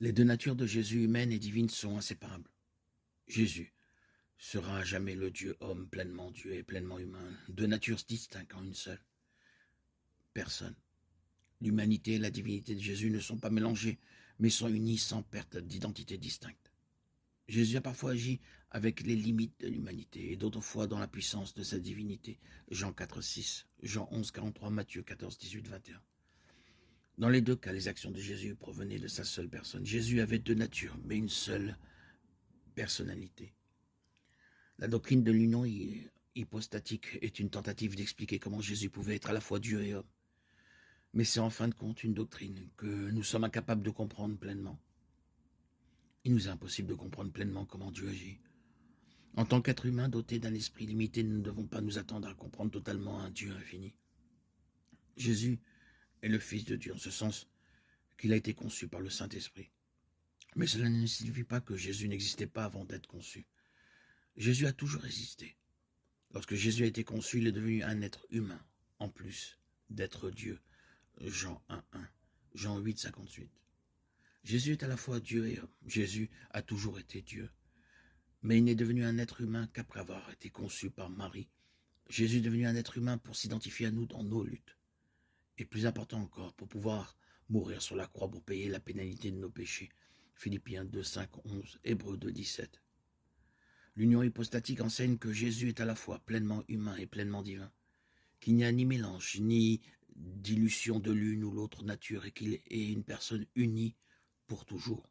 Les deux natures de Jésus, humaine et divine, sont inséparables. Jésus sera à jamais le Dieu homme, pleinement Dieu et pleinement humain, deux natures distinctes en une seule personne. L'humanité et la divinité de Jésus ne sont pas mélangées, mais sont unies sans perte d'identité distincte. Jésus a parfois agi avec les limites de l'humanité et d'autres fois dans la puissance de sa divinité. Jean 4, 6, Jean 11, 43, Matthieu 14, 18, 21. Dans les deux cas, les actions de Jésus provenaient de sa seule personne. Jésus avait deux natures, mais une seule personnalité. La doctrine de l'union hypostatique est une tentative d'expliquer comment Jésus pouvait être à la fois Dieu et homme. Mais c'est en fin de compte une doctrine que nous sommes incapables de comprendre pleinement. Il nous est impossible de comprendre pleinement comment Dieu agit. En tant qu'être humain doté d'un esprit limité, nous ne devons pas nous attendre à comprendre totalement un Dieu infini. Jésus est le Fils de Dieu en ce sens qu'il a été conçu par le Saint-Esprit. Mais cela ne signifie pas que Jésus n'existait pas avant d'être conçu. Jésus a toujours existé. Lorsque Jésus a été conçu, il est devenu un être humain, en plus d'être Dieu. Jean 1, Jean 8, 58. Jésus est à la fois Dieu et homme. Jésus a toujours été Dieu. Mais il n'est devenu un être humain qu'après avoir été conçu par Marie. Jésus est devenu un être humain pour s'identifier à nous dans nos luttes. Et plus important encore, pour pouvoir mourir sur la croix pour payer la pénalité de nos péchés. Philippiens 2, 5, 11, Hébreux 2, 17. L'union hypostatique enseigne que Jésus est à la fois pleinement humain et pleinement divin, qu'il n'y a ni mélange, ni dilution de l'une ou l'autre nature et qu'il est une personne unie pour toujours.